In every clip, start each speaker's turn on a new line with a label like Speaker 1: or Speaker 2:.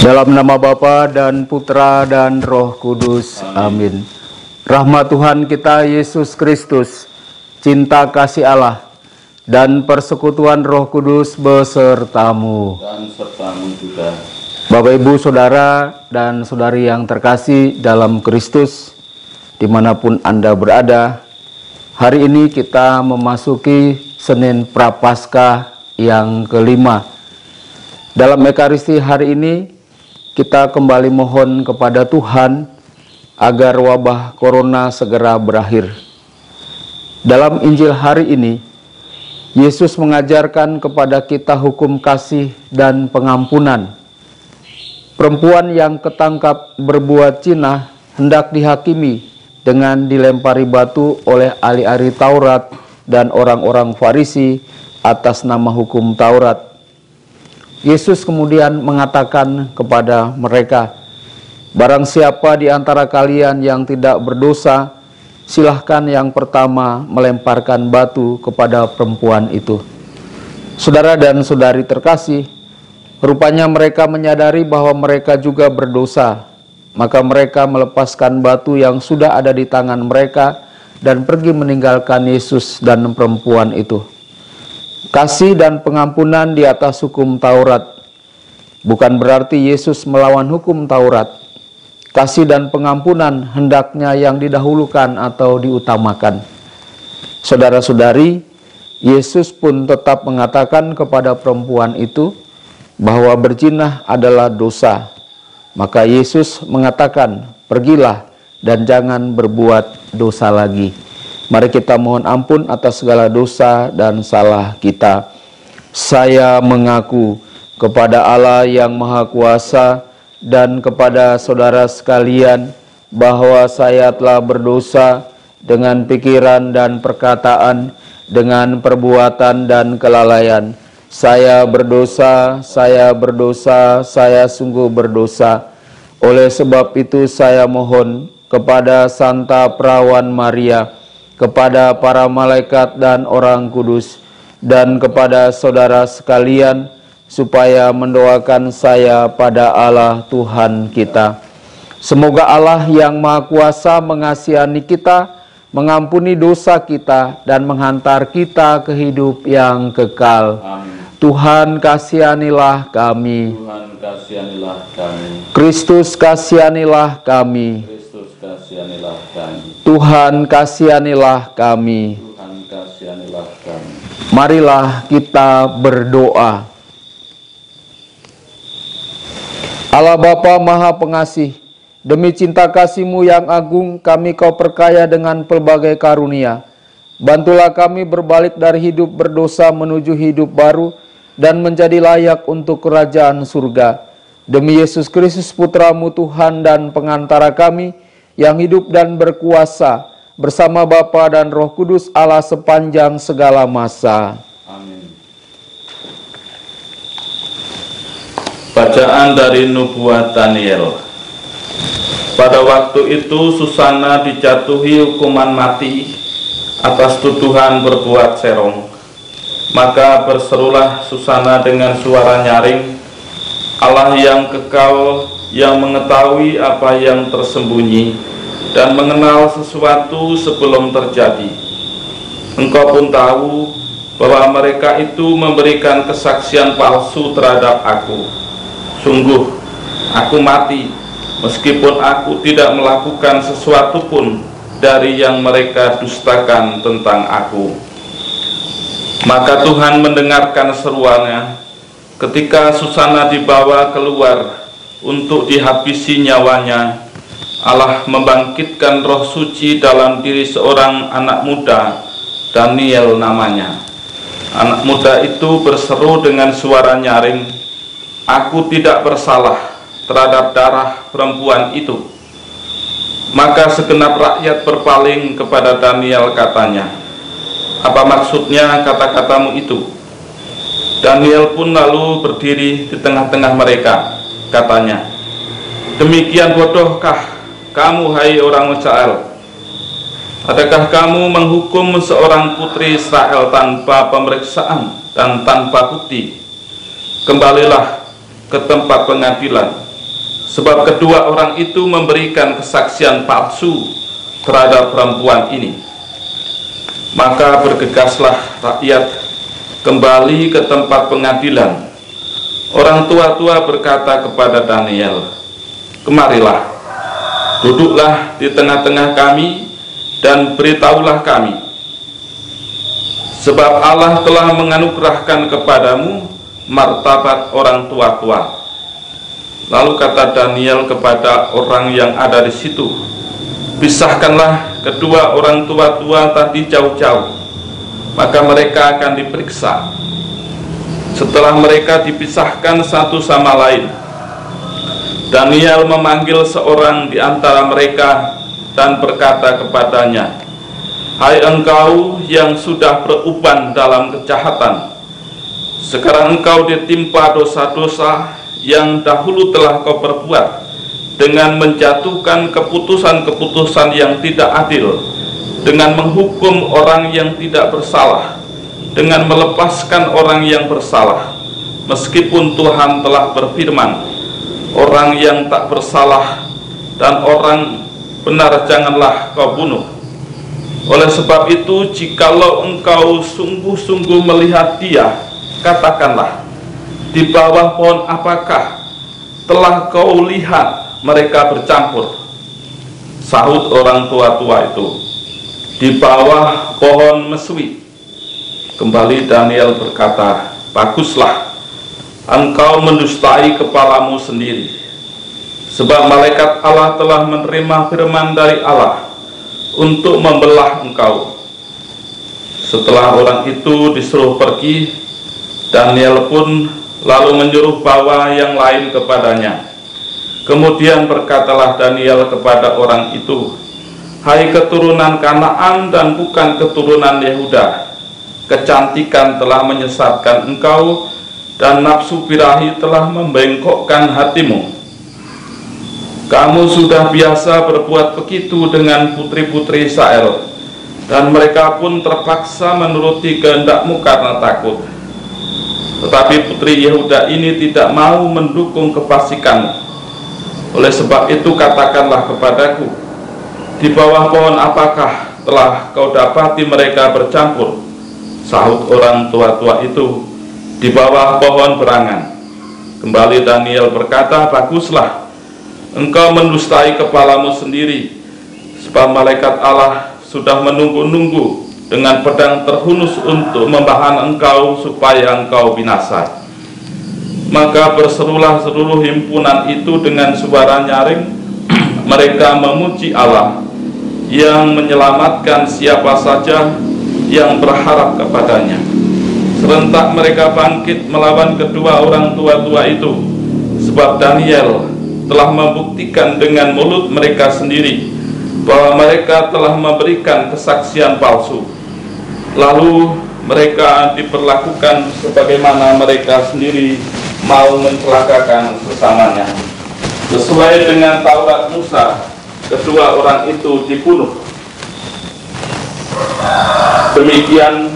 Speaker 1: Dalam nama Bapa dan Putra dan Roh Kudus. Amin. Rahmat Tuhan kita Yesus Kristus, cinta kasih Allah, dan persekutuan Roh Kudus besertamu.
Speaker 2: Dan sertamu juga.
Speaker 1: Bapak, Ibu, Saudara, dan Saudari yang terkasih dalam Kristus, dimanapun Anda berada, hari ini kita memasuki Senin Prapaskah yang kelima. Dalam Ekaristi hari ini, kita kembali mohon kepada Tuhan agar wabah corona segera berakhir. Dalam Injil hari ini, Yesus mengajarkan kepada kita hukum kasih dan pengampunan. Perempuan yang ketangkap berbuat zina hendak dihakimi dengan dilempari batu oleh ahli-ahli Taurat dan orang-orang Farisi atas nama hukum Taurat. Yesus kemudian mengatakan kepada mereka, "Barang siapa di antara kalian yang tidak berdosa, silahkan yang pertama melemparkan batu kepada perempuan itu." Saudara dan saudari terkasih, rupanya mereka menyadari bahwa mereka juga berdosa. Maka mereka melepaskan batu yang sudah ada di tangan mereka dan pergi meninggalkan Yesus dan perempuan itu. Kasih dan pengampunan di atas hukum Taurat. Bukan berarti Yesus melawan hukum Taurat. Kasih dan pengampunan hendaknya yang didahulukan atau diutamakan. Saudara-saudari, Yesus pun tetap mengatakan kepada perempuan itu bahwa berzina adalah dosa. Maka Yesus mengatakan, "Pergilah dan jangan berbuat dosa lagi." Mari kita mohon ampun atas segala dosa dan salah kita. Saya mengaku kepada Allah yang Maha Kuasa dan kepada saudara sekalian bahwa saya telah berdosa dengan pikiran dan perkataan, dengan perbuatan dan kelalaian. Saya berdosa, saya sungguh berdosa. Oleh sebab itu saya mohon kepada Santa Perawan Maria, kepada para malaikat dan orang kudus, dan kepada saudara sekalian, supaya mendoakan saya pada Allah Tuhan kita. Semoga Allah yang Maha Kuasa mengasihi kita, mengampuni dosa kita, dan menghantar kita ke hidup yang kekal.
Speaker 2: Amin.
Speaker 1: Tuhan kasihanilah kami.
Speaker 2: Tuhan kasihanilah kami.
Speaker 1: Kristus kasihanilah kami.
Speaker 2: Kristus kasihanilah kami.
Speaker 1: Tuhan kasihanilah kami.
Speaker 2: Tuhan kasihanilah kami.
Speaker 1: Marilah kita berdoa. Allah Bapa Maha Pengasih, demi cinta kasih-Mu yang agung, kami Kau perkaya dengan pelbagai karunia. Bantulah kami berbalik dari hidup berdosa menuju hidup baru dan menjadi layak untuk kerajaan surga. Demi Yesus Kristus Putra-Mu Tuhan dan pengantara kami, yang hidup dan berkuasa bersama Bapa dan Roh Kudus Allah sepanjang segala masa.
Speaker 2: Amin. Bacaan dari Nubuat Daniel. Pada waktu itu Susana dijatuhi hukuman mati atas tuduhan berbuat serong. Maka berserulah Susana dengan suara nyaring, "Allah yang kekal, yang mengetahui apa yang tersembunyi dan mengenal sesuatu sebelum terjadi. Engkau pun tahu bahwa mereka itu memberikan kesaksian palsu terhadap aku. Sungguh, aku mati, meskipun aku tidak melakukan sesuatu pun dari yang mereka dustakan tentang aku." Maka Tuhan mendengarkan seruannya ketika Susana dibawa keluar untuk dihabisi nyawanya. Allah membangkitkan roh suci dalam diri seorang anak muda, Daniel namanya. Anak muda itu berseru dengan suara nyaring, "Aku tidak bersalah terhadap darah perempuan itu." Maka segenap rakyat berpaling kepada Daniel, katanya, "Apa maksudnya kata-katamu itu?" Daniel pun lalu berdiri di tengah-tengah mereka, katanya, "Demikian bodohkah kamu, hai orang Israel? Adakah kamu menghukum seorang putri Israel tanpa pemeriksaan dan tanpa bukti? Kembalilah ke tempat pengadilan sebab kedua orang itu memberikan kesaksian palsu terhadap perempuan ini. Maka bergegaslah rakyat kembali ke tempat pengadilan. Orang tua-tua berkata kepada Daniel, "Kemarilah, duduklah di tengah-tengah kami dan beritahulah kami, sebab Allah telah menganugerahkan kepadamu martabat orang tua-tua." Lalu kata Daniel kepada orang yang ada di situ, "Pisahkanlah kedua orang tua-tua tadi jauh-jauh, maka mereka akan diperiksa." Setelah mereka dipisahkan satu sama lain, Daniel memanggil seorang di antara mereka dan berkata kepadanya, "Hai engkau yang sudah beruban dalam kejahatan, sekarang engkau ditimpa dosa-dosa yang dahulu telah kau perbuat, dengan menjatuhkan keputusan-keputusan yang tidak adil, dengan menghukum orang yang tidak bersalah, dengan melepaskan orang yang bersalah, meskipun Tuhan telah berfirman, orang yang tak bersalah dan orang benar janganlah kau bunuh. Oleh sebab itu, jikalau engkau sungguh-sungguh melihat dia, katakanlah, di bawah pohon apakah telah kau lihat mereka bercampur?" Sahut orang tua-tua itu, "Di bawah pohon mesui." Kembali Daniel berkata, "Baguslah, engkau mendustai kepalamu sendiri, sebab malaikat Allah telah menerima firman dari Allah untuk membelah engkau." Setelah orang itu disuruh pergi, Daniel pun lalu menyuruh bawa yang lain kepadanya. Kemudian berkatalah Daniel kepada orang itu, "Hai keturunan Kanaan dan bukan keturunan Yehuda, kecantikan telah menyesatkan engkau dan nafsu birahi telah membengkokkan hatimu. Kamu sudah biasa berbuat begitu dengan putri-putri Israel, dan mereka pun terpaksa menuruti kehendakmu karena takut. Tetapi putri Yehuda ini tidak mau mendukung kefasikanmu. Oleh sebab itu katakanlah kepadaku, di bawah pohon apakah telah kau dapati mereka bercampur?" Sahut orang tua-tua itu, "Di bawah pohon berangan." Kembali Daniel berkata, "Baguslah, engkau mendustai kepalamu sendiri, sebab malaikat Allah sudah menunggu-nunggu dengan pedang terhunus untuk membahan engkau supaya engkau binasa." Maka berserulah seluruh himpunan itu dengan suara nyaring. Mereka memuji Allah yang menyelamatkan siapa saja yang berharap kepadanya. Serentak mereka bangkit melawan kedua orang tua-tua itu, sebab Daniel telah membuktikan dengan mulut mereka sendiri bahwa mereka telah memberikan kesaksian palsu. Lalu mereka diperlakukan sebagaimana mereka sendiri mau mencelakakan sesamanya. Sesuai dengan Taurat Musa, kedua orang itu dibunuh. Demikian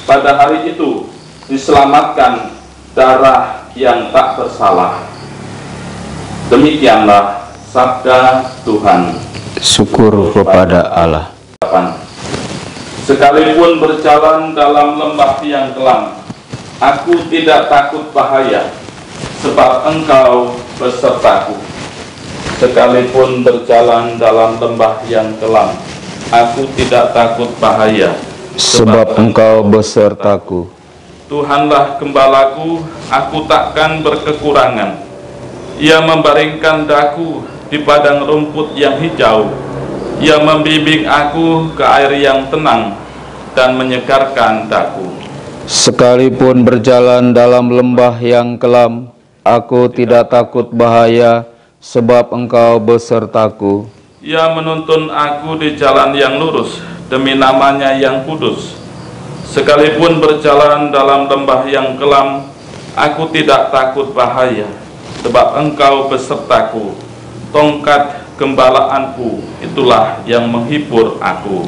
Speaker 2: pada hari itu diselamatkan darah yang tak bersalah. Demikianlah sabda Tuhan.
Speaker 1: Syukur kepada Allah.
Speaker 2: Sekalipun berjalan dalam lembah yang kelam, aku tidak takut bahaya, sebab engkau besertaku. Sekalipun berjalan dalam lembah yang kelam, aku tidak takut bahaya,
Speaker 1: sebab engkau besertaku.
Speaker 2: Tuhanlah gembalaku, aku takkan berkekurangan. Ia membaringkan daku di padang rumput yang hijau. Ia membimbing aku ke air yang tenang dan menyegarkan daku.
Speaker 1: Sekalipun berjalan dalam lembah yang kelam, aku tidak takut bahaya, sebab engkau besertaku.
Speaker 2: Ia menuntun aku di jalan yang lurus, demi namanya yang kudus. Sekalipun berjalan dalam lembah yang kelam, aku tidak takut bahaya, sebab engkau besertaku. Tongkat gembalaanku itulah yang menghibur aku.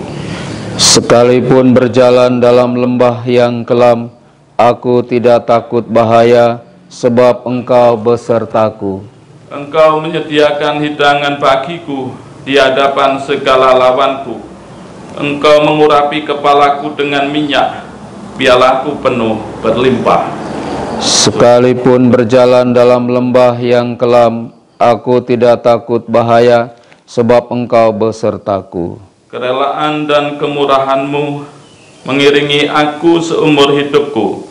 Speaker 1: Sekalipun berjalan dalam lembah yang kelam, aku tidak takut bahaya, sebab engkau besertaku.
Speaker 2: Engkau menyediakan hidangan bagiku di hadapan segala lawanku. Engkau mengurapi kepalaku dengan minyak, pialaku penuh berlimpah.
Speaker 1: Sekalipun berjalan dalam lembah yang kelam, aku tidak takut bahaya, sebab Engkau besertaku.
Speaker 2: Kerelaan dan kemurahan-Mu mengiringi aku seumur hidupku.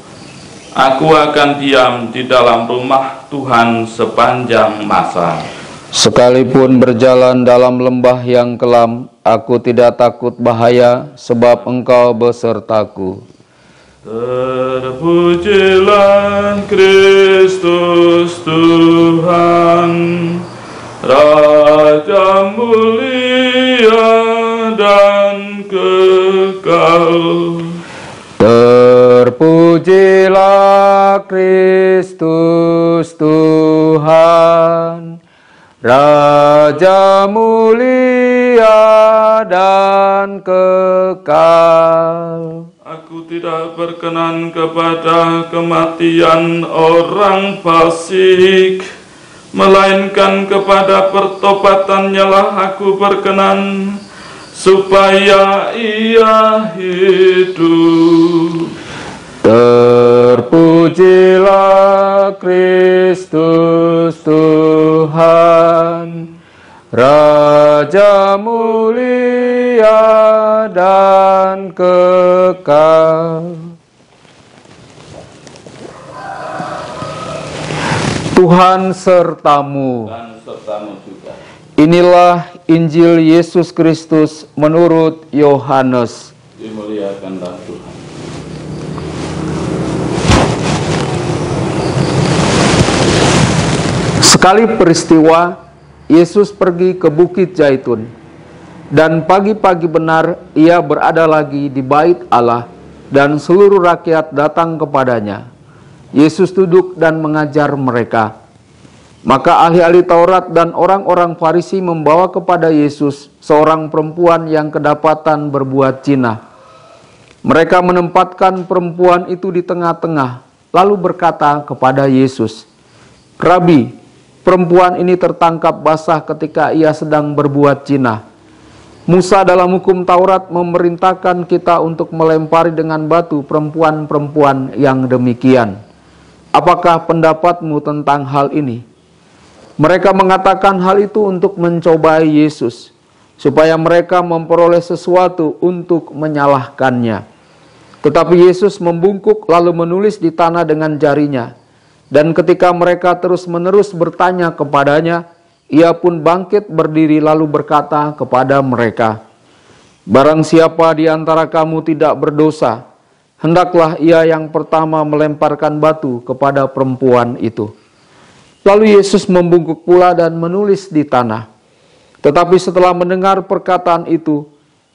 Speaker 2: Aku akan diam di dalam rumah Tuhan sepanjang masa.
Speaker 1: Sekalipun berjalan dalam lembah yang kelam, aku tidak takut bahaya, sebab Engkau besertaku.
Speaker 2: Terpujilah Kristus Tuhan, Raja mulia dan kekal. Terpujilah Kristus Tuhan, Raja mulia dan kekal. Aku tidak berkenan kepada kematian orang fasik, melainkan kepada pertobatannya lah aku berkenan, supaya ia hidup. Terpujilah Kristus Tuhan, Raja mulia dan kekal. Tuhan sertamu. Inilah Injil Yesus Kristus menurut Yohanes. Dimuliakanlah Tuhan. Sekali peristiwa, Yesus pergi ke Bukit Zaitun, dan pagi-pagi benar ia berada lagi di bait Allah, dan seluruh rakyat datang kepadanya. Yesus duduk dan mengajar mereka. Maka ahli-ahli Taurat dan orang-orang Farisi membawa kepada Yesus seorang perempuan yang kedapatan berbuat zina. Mereka menempatkan perempuan itu di tengah-tengah, lalu berkata kepada Yesus, "Rabi, perempuan ini tertangkap basah ketika ia sedang berbuat zina. Musa dalam hukum Taurat memerintahkan kita untuk melempari dengan batu perempuan-perempuan yang demikian. Apakah pendapatmu tentang hal ini?" Mereka mengatakan hal itu untuk mencobai Yesus, supaya mereka memperoleh sesuatu untuk menyalahkannya. Tetapi Yesus membungkuk lalu menulis di tanah dengan jarinya. Dan ketika mereka terus-menerus bertanya kepadanya, ia pun bangkit berdiri lalu berkata kepada mereka, "Barang siapa di antara kamu tidak berdosa, hendaklah ia yang pertama melemparkan batu kepada perempuan itu." Lalu Yesus membungkuk pula dan menulis di tanah. Tetapi setelah mendengar perkataan itu,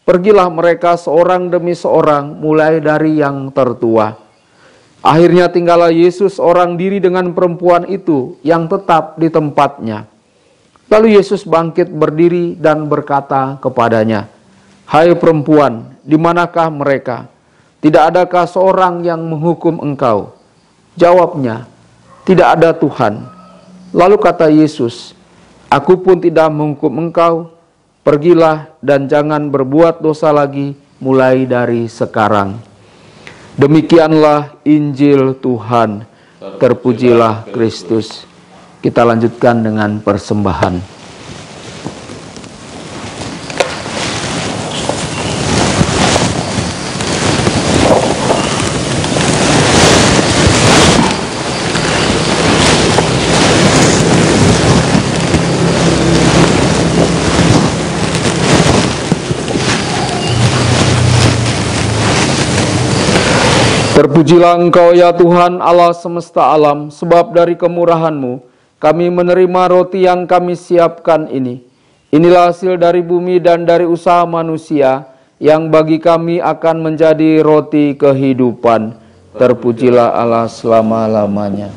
Speaker 2: pergilah mereka seorang demi seorang, mulai dari yang tertua. Akhirnya tinggallah Yesus seorang diri dengan perempuan itu yang tetap di tempatnya. Lalu Yesus bangkit berdiri dan berkata kepadanya, "Hai perempuan, di manakah mereka? Tidak adakah seorang yang menghukum engkau?" Jawabnya, "Tidak ada Tuhan." Lalu kata Yesus, "Aku pun tidak menghukum engkau. Pergilah dan jangan berbuat dosa lagi mulai dari sekarang." Demikianlah Injil Tuhan. Terpujilah Kristus. Kita lanjutkan dengan persembahan. Terpujilah Engkau ya Tuhan Allah semesta alam, sebab dari kemurahan-Mu kami menerima roti yang kami siapkan ini. Inilah hasil dari bumi dan dari usaha manusia, yang bagi kami akan menjadi roti kehidupan. Terpujilah Allah selama-lamanya.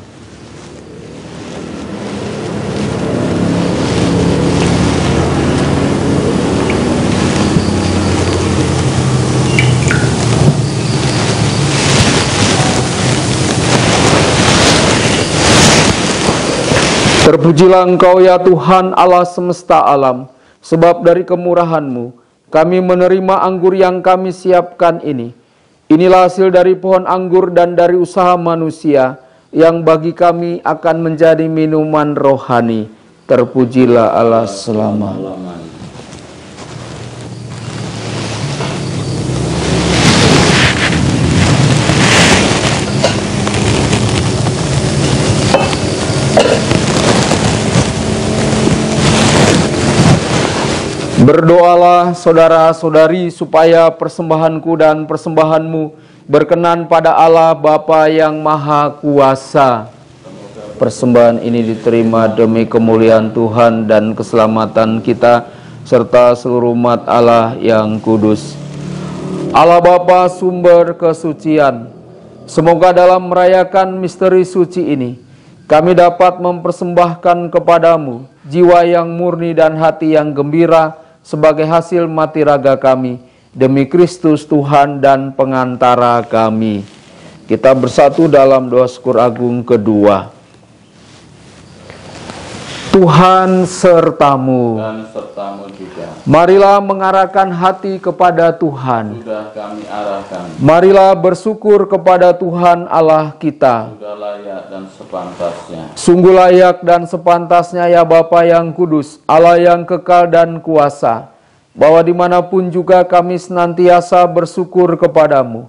Speaker 1: Terpujilah Engkau ya Tuhan Allah semesta alam, sebab dari kemurahan-Mu kami menerima anggur yang kami siapkan ini. Inilah hasil dari pohon anggur dan dari usaha manusia, yang bagi kami akan menjadi minuman rohani. Terpujilah Allah selama-lamanya. Berdoalah saudara-saudari supaya persembahanku dan persembahanmu berkenan pada Allah Bapa yang Maha Kuasa. Persembahan ini diterima demi kemuliaan Tuhan dan keselamatan kita serta seluruh umat Allah yang kudus. Allah Bapa sumber kesucian, semoga dalam merayakan misteri suci ini kami dapat mempersembahkan kepadamu jiwa yang murni dan hati yang gembira sebagai hasil mati raga kami, demi Kristus Tuhan dan pengantara kami. Kita bersatu dalam doa syukur agung kedua. Tuhan sertamu.
Speaker 2: Dan sertamu juga.
Speaker 1: Marilah mengarahkan hati kepada Tuhan.
Speaker 2: Sudah kami arahkan.
Speaker 1: Marilah bersyukur kepada Tuhan Allah kita.
Speaker 2: Sudah layak dan sepantasnya.
Speaker 1: Sungguh layak dan sepantasnya ya Bapa yang kudus, Allah yang kekal dan kuasa, bahwa dimanapun juga kami senantiasa bersyukur kepadamu.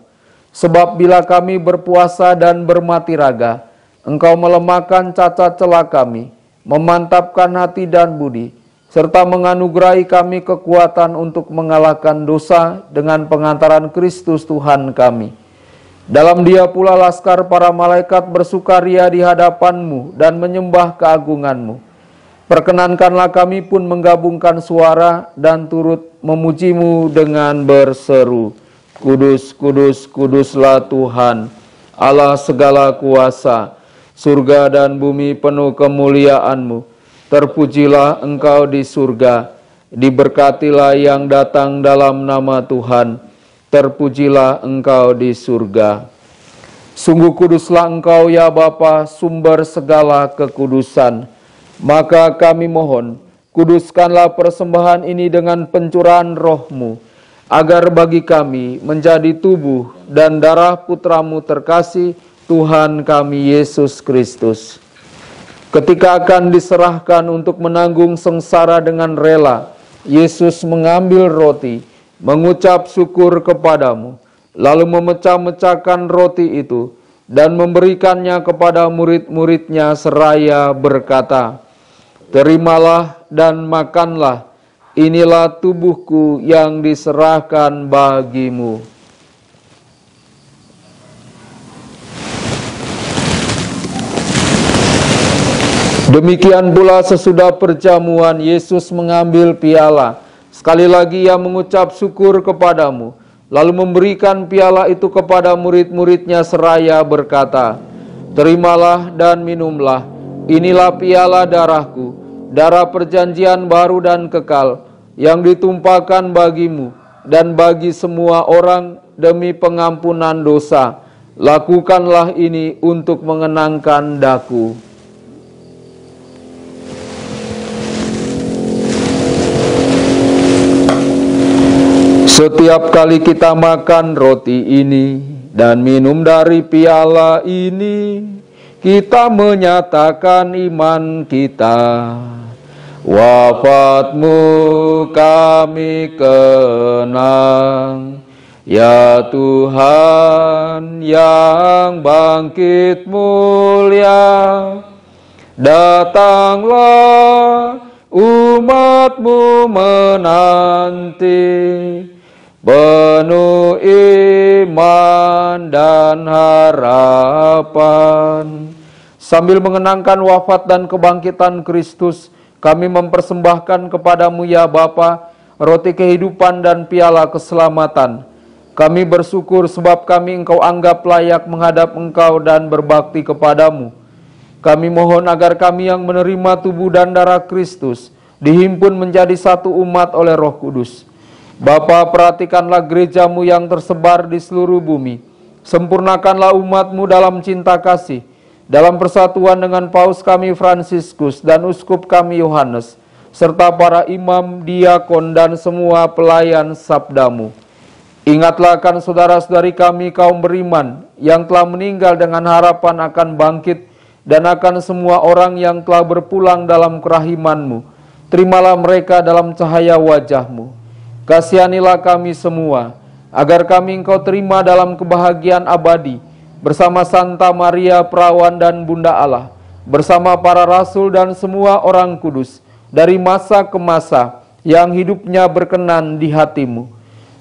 Speaker 1: Sebab bila kami berpuasa dan bermati raga, Engkau melemahkan cacat celah kami, memantapkan hati dan budi, serta menganugerahi kami kekuatan untuk mengalahkan dosa dengan pengantaran Kristus Tuhan kami. Dalam Dia pula laskar para malaikat bersukaria di hadapan-Mu dan menyembah keagungan-Mu. Perkenankanlah kami pun menggabungkan suara dan turut memuji-Mu dengan berseru, Kudus, kudus, kuduslah Tuhan, Allah segala kuasa. Surga dan bumi penuh kemuliaan-Mu. Terpujilah Engkau di surga, diberkatilah yang datang dalam nama Tuhan. Terpujilah Engkau di surga. Sungguh kuduslah Engkau ya Bapa, sumber segala kekudusan. Maka kami mohon, kuduskanlah persembahan ini dengan pencurahan roh-Mu, agar bagi kami menjadi tubuh dan darah Putra-Mu terkasih, Tuhan kami Yesus Kristus. Ketika akan diserahkan untuk menanggung sengsara dengan rela, Yesus mengambil roti, mengucap syukur kepadamu, lalu memecah-mecahkan roti itu dan memberikannya kepada murid-muridnya seraya berkata, Terimalah dan makanlah, inilah tubuhku yang diserahkan bagimu. Demikian pula sesudah perjamuan, Yesus mengambil piala. Sekali lagi Ia mengucap syukur kepadamu, lalu memberikan piala itu kepada murid-muridnya seraya berkata, Terimalah dan minumlah, inilah piala darahku, darah perjanjian baru dan kekal, yang ditumpahkan bagimu dan bagi semua orang demi pengampunan dosa. Lakukanlah ini untuk mengenangkan daku. Setiap kali kita makan roti ini dan minum dari piala ini, kita menyatakan iman kita. Wafat-Mu kami kenang, ya Tuhan yang bangkit mulia. Datanglah umat-Mu menanti, penuh iman dan harapan. Sambil mengenangkan wafat dan kebangkitan Kristus, kami mempersembahkan kepadamu ya Bapa, roti kehidupan dan piala keselamatan. Kami bersyukur sebab kami Engkau anggap layak menghadap Engkau dan berbakti kepadamu. Kami mohon agar kami yang menerima tubuh dan darah Kristus dihimpun menjadi satu umat oleh Roh Kudus. Bapa, perhatikanlah gereja-Mu yang tersebar di seluruh bumi. Sempurnakanlah umat-Mu dalam cinta kasih, dalam persatuan dengan Paus kami Fransiskus dan Uskup kami Yohanes, serta para imam, diakon, dan semua pelayan sabdamu. Ingatlah akan saudara-saudari kami kaum beriman yang telah meninggal dengan harapan akan bangkit, dan akan semua orang yang telah berpulang dalam kerahiman-Mu. Terimalah mereka dalam cahaya wajah-Mu. Kasihanilah kami semua, agar kami Engkau terima dalam kebahagiaan abadi, bersama Santa Maria Perawan dan Bunda Allah, bersama para rasul dan semua orang kudus, dari masa ke masa, yang hidupnya berkenan di hati-Mu.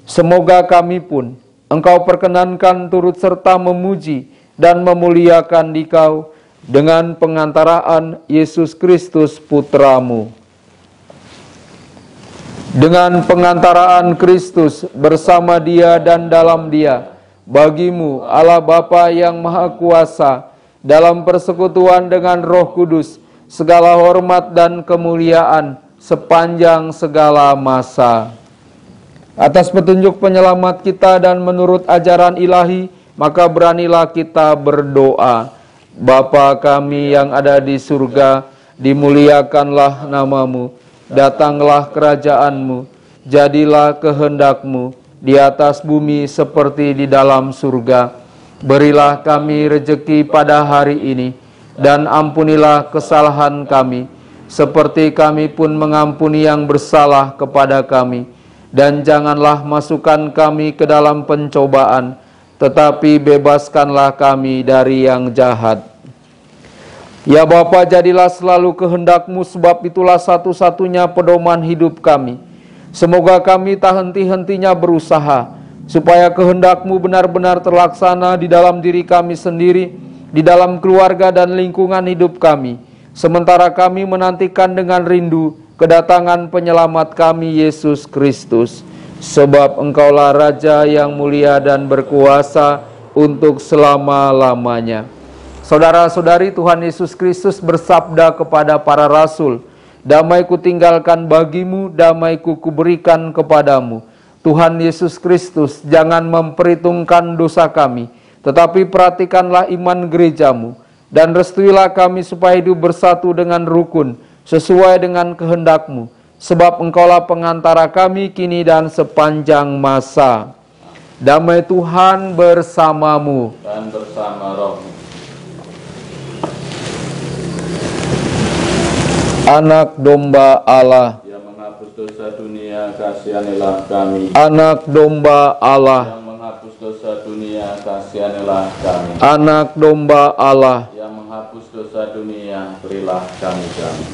Speaker 1: Semoga kami pun Engkau perkenankan turut serta memuji dan memuliakan Dikau dengan pengantaraan Yesus Kristus Putra-Mu. Dengan pengantaraan Kristus bersama Dia dan dalam Dia, bagi-Mu Allah Bapa yang Maha Kuasa, dalam persekutuan dengan Roh Kudus, segala hormat dan kemuliaan sepanjang segala masa. Atas petunjuk penyelamat kita dan menurut ajaran ilahi, maka beranilah kita berdoa. Bapa kami yang ada di surga, dimuliakanlah nama-Mu, datanglah kerajaan-Mu, jadilah kehendak-Mu di atas bumi seperti di dalam surga. Berilah kami rejeki pada hari ini, dan ampunilah kesalahan kami, seperti kami pun mengampuni yang bersalah kepada kami. Dan janganlah masukkan kami ke dalam pencobaan, tetapi bebaskanlah kami dari yang jahat. Ya Bapa, jadilah selalu kehendak-Mu, sebab itulah satu-satunya pedoman hidup kami. Semoga kami tak henti-hentinya berusaha, supaya kehendak-Mu benar-benar terlaksana di dalam diri kami sendiri, di dalam keluarga dan lingkungan hidup kami, sementara kami menantikan dengan rindu kedatangan penyelamat kami Yesus Kristus. Sebab Engkaulah Raja yang mulia dan berkuasa untuk selama-lamanya. Saudara-saudari, Tuhan Yesus Kristus bersabda kepada para rasul, "Damai-Ku tinggalkan bagimu, damai-Ku kuberikan kepadamu." Tuhan Yesus Kristus jangan memperhitungkan dosa kami, tetapi perhatikanlah iman gereja-Mu, dan restuilah kami supaya hidup bersatu dengan rukun, sesuai dengan kehendak-Mu, sebab Engkaulah pengantara kami kini dan sepanjang masa. Damai Tuhan bersamamu
Speaker 2: dan bersama rohmu.
Speaker 1: Anak domba Allah,
Speaker 2: Yang menghapus dosa dunia, kasihanilah kami.
Speaker 1: Anak domba Allah,
Speaker 2: Yang menghapus dosa dunia, kasihanilah kami.
Speaker 1: Anak domba Allah,
Speaker 2: Yang menghapus dosa dunia, berilah kami damai.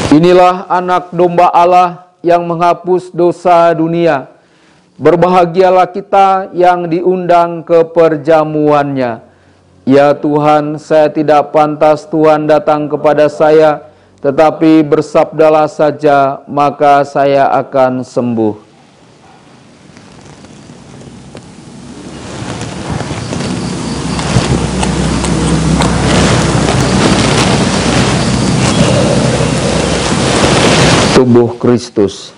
Speaker 1: Inilah anak domba Allah yang menghapus dosa dunia. Berbahagialah kita yang diundang ke perjamuannya. Ya Tuhan, saya tidak pantas Tuhan datang kepada saya, tetapi bersabdalah saja, maka saya akan sembuh. Tubuh Kristus.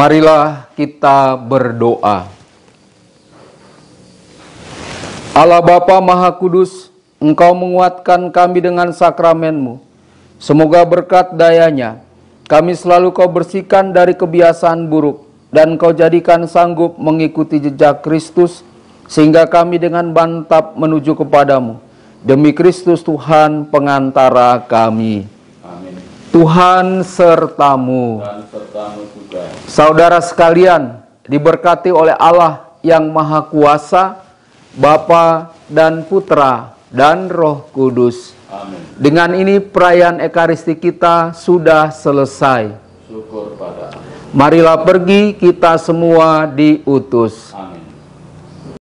Speaker 1: Marilah kita berdoa. Allah Bapa Maha Kudus, Engkau menguatkan kami dengan sakramen-Mu. Semoga berkat dayanya, kami selalu Kau bersihkan dari kebiasaan buruk, dan Kau jadikan sanggup mengikuti jejak Kristus, sehingga kami dengan mantap menuju kepadamu. Demi Kristus Tuhan pengantara kami.
Speaker 2: Amin.
Speaker 1: Tuhan sertamu.
Speaker 2: Dan sertamu juga.
Speaker 1: Saudara sekalian, diberkati oleh Allah yang Maha Kuasa, Bapa dan Putra dan Roh Kudus.
Speaker 2: Amin.
Speaker 1: Dengan ini perayaan Ekaristi kita sudah selesai.
Speaker 2: Syukur pada Allah.
Speaker 1: Marilah pergi kita semua diutus.
Speaker 2: Amin.